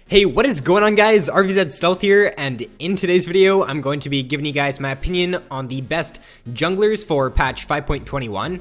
Hey, what is going on guys? RVZ Stealth here, and in today's video, I'm going to be giving you guys my opinion on the best junglers for patch 5.21.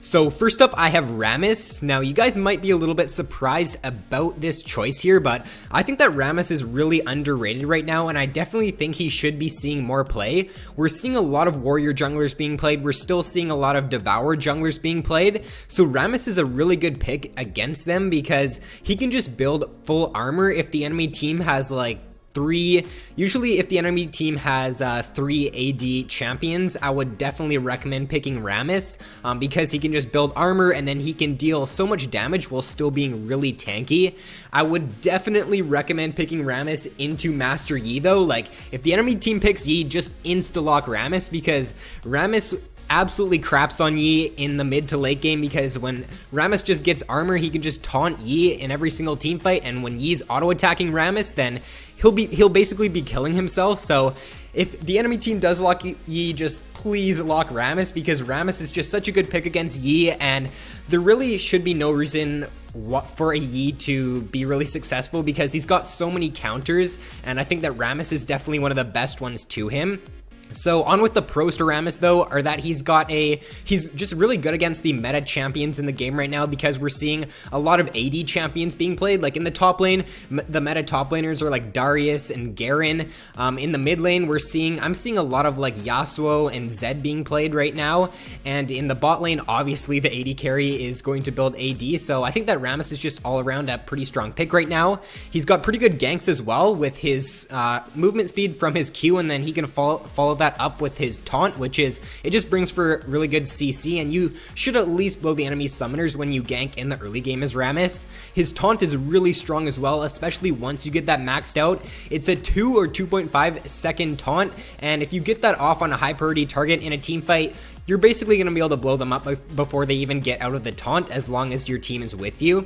So first up, I have Rammus. Now you guys might be a little bit surprised about this choice here, but I think that Rammus is really underrated right now, and I definitely think he should be seeing more play. We're seeing a lot of warrior junglers being played. We're still seeing a lot of devour junglers being played. So Rammus is a really good pick against them because he can just build full armor if the enemy team has like usually if the enemy team has 3 AD champions, I would definitely recommend picking Rammus because he can just build armor and then he can deal so much damage while still being really tanky. I would definitely recommend picking Rammus into Master Yi though. Like if the enemy team picks Yi, just insta-lock Rammus because Rammus absolutely craps on Yi in the mid to late game because when Rammus just gets armor, he can just taunt Yi in every single team fight, and when Yi's auto attacking Rammus, then he'll basically be killing himself. So if the enemy team does lock Yi, just please lock Rammus because Rammus is just such a good pick against Yi, and there really should be no reason for a Yi to be really successful because he's got so many counters, and I think that Rammus is definitely one of the best ones to him. So on with the pros to Rammus though are that he's just really good against the meta champions in the game right now because we're seeing a lot of AD champions being played. Like in the top lane, the meta top laners are like Darius and Garen. In the mid lane, I'm seeing a lot of like Yasuo and Zed being played right now. And in the bot lane, obviously the AD carry is going to build AD. So I think that Rammus is just all around a pretty strong pick right now. He's got pretty good ganks as well with his movement speed from his Q, and then he can follow that up with his taunt, which is, it just brings for really good CC, and you should at least blow the enemy summoners when you gank in the early game as Rammus. His taunt is really strong as well, especially once you get that maxed out. It's a 2 or 2.5 second taunt, and if you get that off on a high priority target in a team fight, you're basically going to be able to blow them up before they even get out of the taunt, as long as your team is with you.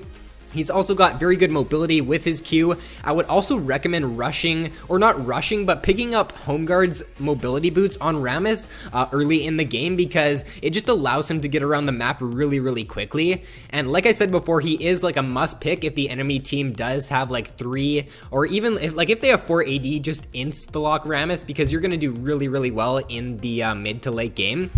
He's also got very good mobility with his Q. I would also recommend rushing, or not rushing, but picking up Home Guard's mobility boots on Rammus early in the game because it just allows him to get around the map really, really quickly. And like I said before, he is like a must pick if the enemy team does have like 3, or even if they have 4 AD, just insta-lock Rammus because you're going to do really, really well in the mid to late game.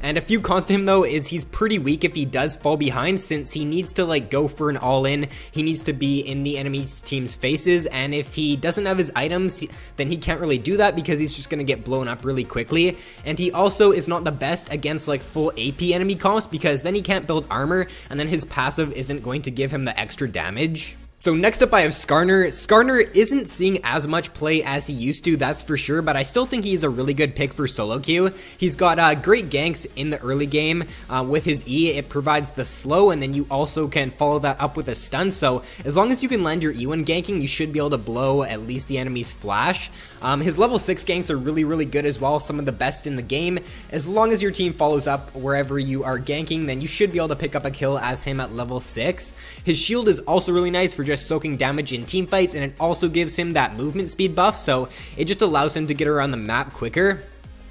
And a few cons to him though is he's pretty weak if he does fall behind, since he needs to like go for an all-in. He needs to be in the enemy team's faces, and if he doesn't have his items, then he can't really do that because he's just going to get blown up really quickly. And he also is not the best against like full AP enemy comps because then he can't build armor, and then his passive isn't going to give him the extra damage. So next up I have Skarner. Skarner isn't seeing as much play as he used to, that's for sure, but I still think he's a really good pick for solo queue. He's got great ganks in the early game. With his E, it provides the slow, and then you also can follow that up with a stun, so as long as you can land your E when ganking, you should be able to blow at least the enemy's flash. His level 6 ganks are really, really good as well, some of the best in the game. As long as your team follows up wherever you are ganking, then you should be able to pick up a kill as him at level 6. His shield is also really nice for just soaking damage in team fights, and it also gives him that movement speed buff, so it just allows him to get around the map quicker.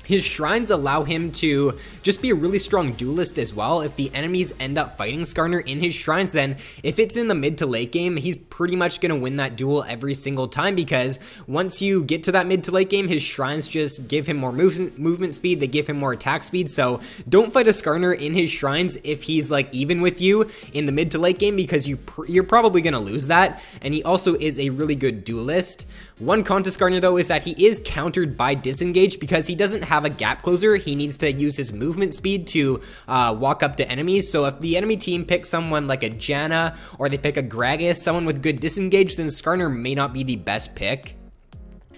His shrines allow him to just be a really strong duelist as well. If the enemies end up fighting Skarner in his shrines, then if it's in the mid to late game, he's pretty much going to win that duel every single time because once you get to that mid to late game, his shrines just give him more movement speed, they give him more attack speed. So don't fight a Skarner in his shrines if he's like even with you in the mid to late game because you're probably going to lose that. And he also is a really good duelist. One con to Skarner though is that he is countered by disengage because he doesn't have a gap closer. He needs to use his movement speed to walk up to enemies. So if the enemy team picks someone like a Janna or they pick a Gragas, someone with good disengage, then Skarner may not be the best pick.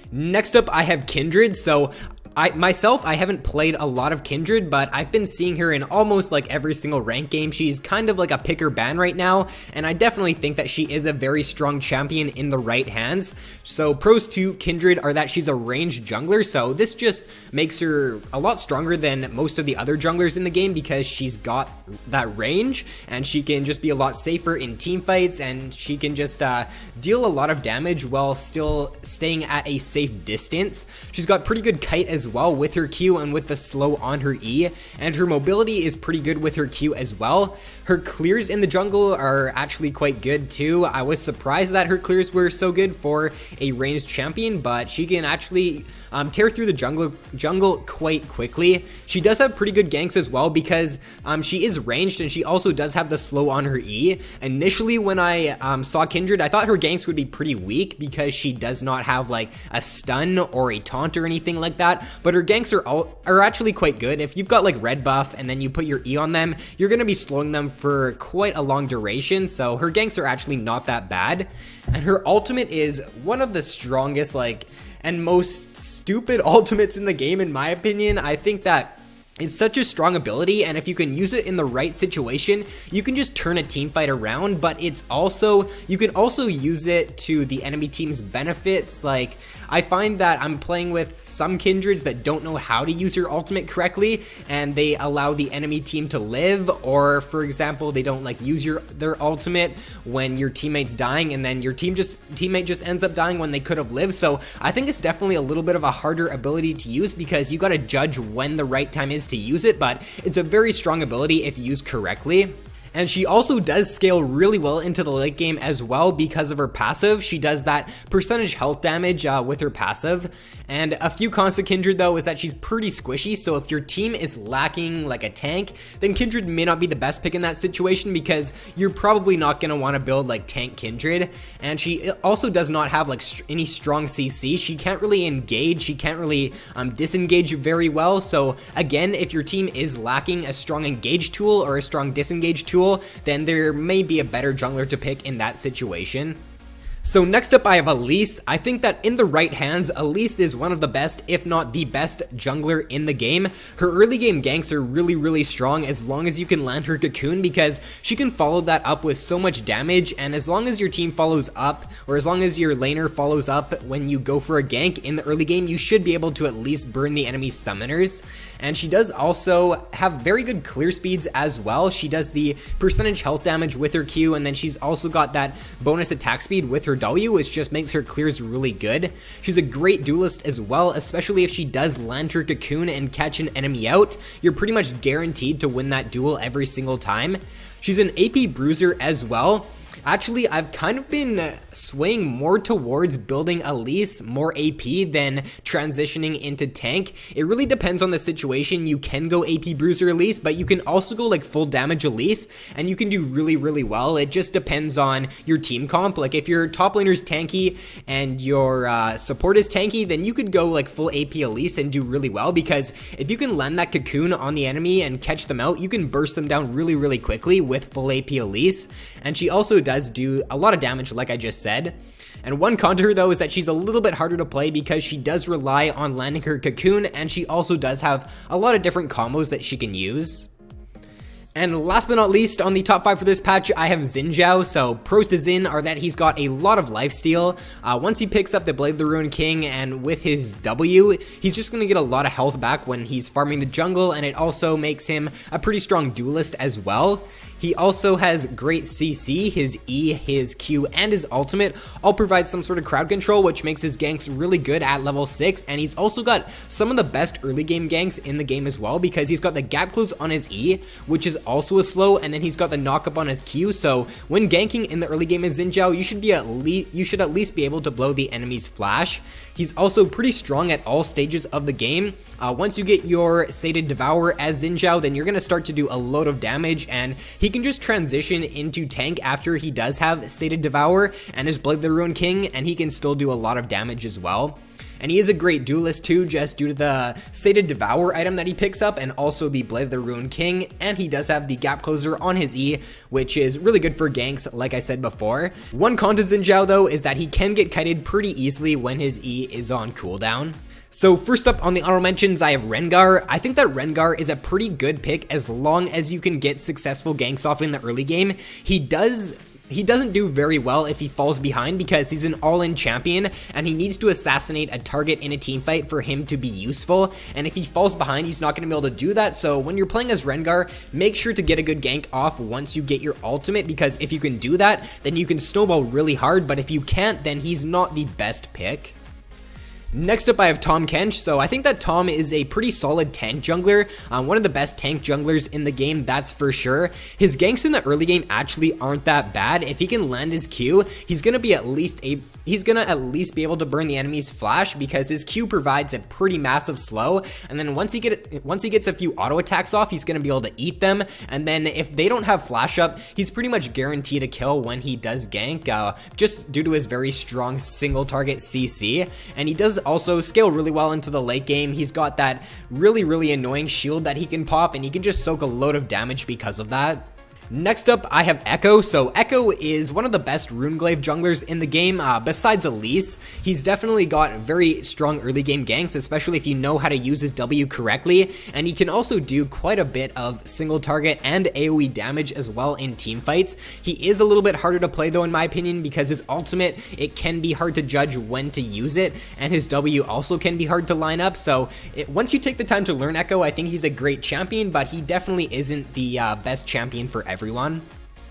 Next up, I have Kindred. So I haven't played a lot of Kindred, but I've been seeing her in almost like every single rank game. She's kind of like a pick or ban right now, and I definitely think that she is a very strong champion in the right hands. So pros to Kindred are that she's a ranged jungler, so this just makes her a lot stronger than most of the other junglers in the game because she's got that range, and she can just be a lot safer in team fights, and she can just deal a lot of damage while still staying at a safe distance. She's got pretty good kite as as well with her Q and with the slow on her E, and her mobility is pretty good with her Q as well. Her clears in the jungle are actually quite good too. I was surprised that her clears were so good for a ranged champion, but she can actually tear through the jungle quite quickly. She does have pretty good ganks as well because she is ranged, and she also does have the slow on her E. Initially when I saw Kindred, I thought her ganks would be pretty weak because she does not have like a stun or a taunt or anything like that, but her ganks are actually quite good. If you've got like red buff and then you put your E on them, you're going to be slowing them for quite a long duration, so her ganks are actually not that bad. And her ultimate is one of the strongest and most stupid ultimates in the game, in my opinion. I think that it's such a strong ability, and if you can use it in the right situation, you can just turn a team fight around, but you can also use it to the enemy team's benefits. Like, I find that I'm playing with some Kindreds that don't know how to use your ultimate correctly, and they allow the enemy team to live, or for example, they don't use their ultimate when your teammate's dying, and then your teammate just ends up dying when they could have lived. So I think it's definitely a little bit of a harder ability to use because you got to judge when the right time is to use it, but it's a very strong ability if used correctly. And she also does scale really well into the late game as well because of her passive. She does that percentage health damage with her passive. And a few cons to Kindred though is that she's pretty squishy, so if your team is lacking like a tank, then Kindred may not be the best pick in that situation because you're probably not going to want to build like tank Kindred. And she also does not have like any strong CC. She can't really engage, she can't really disengage very well. So again, if your team is lacking a strong engage tool or a strong disengage tool, then there may be a better jungler to pick in that situation. So next up I have Elise. I think that in the right hands, Elise is one of the best, if not the best jungler in the game. Her early game ganks are really strong as long as you can land her cocoon, because she can follow that up with so much damage, and as long as your team follows up, or as long as your laner follows up when you go for a gank in the early game, you should be able to at least burn the enemy summoners. And she does also have very good clear speeds as well. She does the percentage health damage with her Q, and then she's also got that bonus attack speed with her W, which just makes her clears really good. She's a great duelist as well, especially if she does land her cocoon and catch an enemy out. You're pretty much guaranteed to win that duel every single time. She's an AP bruiser as well. Actually, I've kind of been swaying more towards building Elise more AP than transitioning into tank. It really depends on the situation. You can go AP Bruiser Elise, but you can also go like full damage Elise, and you can do really well. It just depends on your team comp. Like if your top laner's tanky and your support is tanky, then you could go like full AP Elise and do really well, because if you can land that cocoon on the enemy and catch them out, you can burst them down really quickly with full AP Elise. And she also does do a lot of damage, like I just said. And one con to her though is that she's a little bit harder to play because she does rely on landing her cocoon, and she also does have a lot of different combos that she can use. And last but not least, on the top 5 for this patch, I have Xin Zhao. So pros to Xin are that he's got a lot of lifesteal. Once he picks up the Blade of the Ruined King, and with his W, he's just going to get a lot of health back when he's farming the jungle, and it also makes him a pretty strong duelist as well. He also has great CC, his E, his Q, and his ultimate all provide some sort of crowd control, which makes his ganks really good at level 6, and he's also got some of the best early game ganks in the game as well, because he's got the gap close on his E, which is also a slow, and then he's got the knock up on his Q. So when ganking in the early game of Xin Zhao, you should at least be able to blow the enemy's flash. He's also pretty strong at all stages of the game. Once you get your Sated Devour as Xin Zhao, then you're going to start to do a load of damage, and he can just transition into tank after he does have Sated Devour and his Blade of the Ruined King, and he can still do a lot of damage as well. And he is a great duelist too, just due to the Sated Devour item that he picks up, and also the Blade of the Ruined King, and he does have the gap closer on his E, which is really good for ganks, like I said before. One con to Xin Zhao though is that he can get kited pretty easily when his E is on cooldown. So first up on the honorable mentions, I have Rengar. I think that Rengar is a pretty good pick as long as you can get successful ganks off in the early game. He doesn't do very well if he falls behind, because he's an all-in champion and he needs to assassinate a target in a team fight for him to be useful, and if he falls behind, he's not going to be able to do that. So when you're playing as Rengar, make sure to get a good gank off once you get your ultimate, because if you can do that, then you can snowball really hard, but if you can't, then he's not the best pick. Next up, I have Tahm Kench. So I think that Tahm is a pretty solid tank jungler, one of the best tank junglers in the game, that's for sure. His ganks in the early game actually aren't that bad. If he can land his Q, he's gonna at least be able to burn the enemy's flash, because his Q provides a pretty massive slow. And then once he gets a few auto attacks off, he's gonna be able to eat them. And then if they don't have flash up, he's pretty much guaranteed a kill when he does gank, just due to his very strong single target CC. And he does also scale really well into the late game. He's got that really annoying shield that he can pop, and he can just soak a load of damage because of that. Next up, I have Echo. So Echo is one of the best Runeglaive junglers in the game, besides Elise. He's definitely got very strong early game ganks, especially if you know how to use his W correctly, and he can also do quite a bit of single target and AoE damage as well in team fights. He is a little bit harder to play though, in my opinion, because his ultimate, it can be hard to judge when to use it, and his W also can be hard to line up. So once you take the time to learn Echo, I think he's a great champion, but he definitely isn't the best champion for everyone.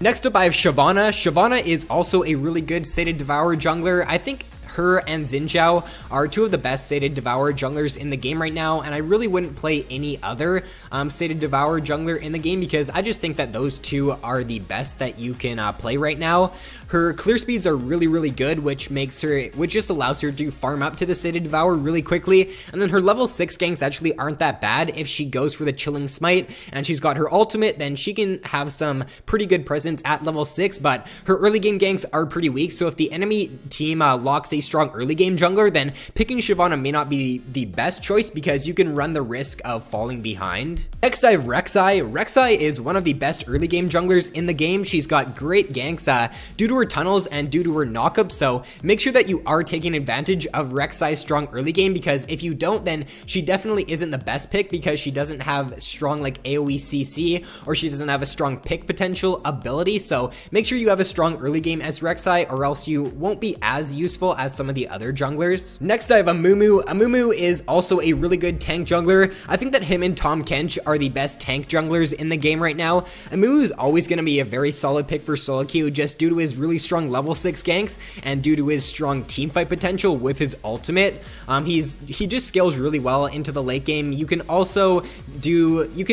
Next up, I have Shyvana. Shyvana is also a really good Sated Devourer jungler. I think her and Xin Zhao are two of the best Sated Devourer junglers in the game right now, and I really wouldn't play any other Sated Devourer jungler in the game, because I just think that those two are the best that you can play right now. Her clear speeds are really good, which just allows her to farm up to the Sated Devourer really quickly, and then her level 6 ganks actually aren't that bad. If she goes for the Chilling Smite and she's got her ultimate, then she can have some pretty good presence at level 6, but her early game ganks are pretty weak, so if the enemy team locks a strong early game jungler, then picking Shyvana may not be the best choice, because you can run the risk of falling behind. Next, I have Rek'Sai. Rek'Sai is one of the best early game junglers in the game. She's got great ganks due to her tunnels and due to her knockup, so make sure that you are taking advantage of Rek'Sai's strong early game, because if you don't, then she definitely isn't the best pick, because she doesn't have strong like AoE CC, or she doesn't have a strong pick potential ability. So make sure you have a strong early game as Rek'Sai, or else you won't be as useful as some of the other junglers. Next, I have Amumu. Amumu is also a really good tank jungler. I think that him and Tahm Kench are the best tank junglers in the game right now. Amumu is always going to be a very solid pick for solo queue, just due to his really strong level 6 ganks and due to his strong teamfight potential with his ultimate. He just scales really well into the late game. You can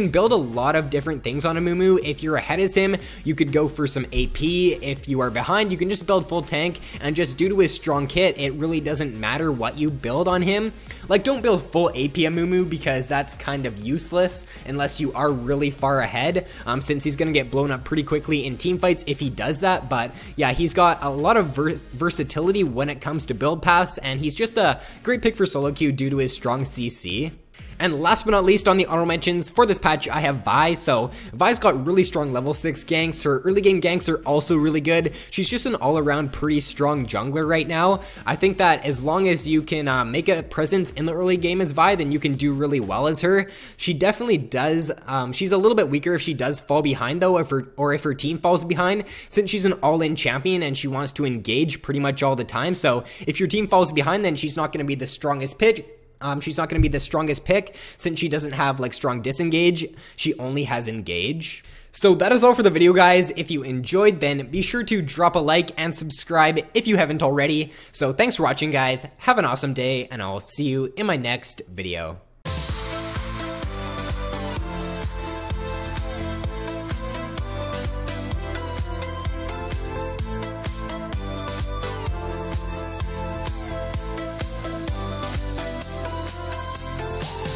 build a lot of different things on Amumu. If you're ahead as him, you could go for some AP. If you are behind, you can just build full tank, and just due to his strong kit, it really doesn't matter what you build on him. Like, don't build full AP Amumu, because that's kind of useless unless you are really far ahead, since he's gonna get blown up pretty quickly in team fights if he does that. But yeah, he's got a lot of versatility when it comes to build paths, and he's just a great pick for solo queue due to his strong CC. And last but not least, on the honorable mentions for this patch, I have Vi. So Vi's got really strong level 6 ganks. Her early game ganks are also really good. She's just an all-around pretty strong jungler right now. I think that as long as you can make a presence in the early game as Vi, then you can do really well as her. She definitely does. She's a little bit weaker if she does fall behind though, if her team falls behind, since she's an all-in champion and she wants to engage pretty much all the time. So if your team falls behind, then she's not going to be the strongest pick. She's not going to be the strongest pick, since she doesn't have like strong disengage. She only has engage. So that is all for the video, guys. If you enjoyed, then be sure to drop a like and subscribe if you haven't already. So thanks for watching, guys. Have an awesome day, and I'll see you in my next video.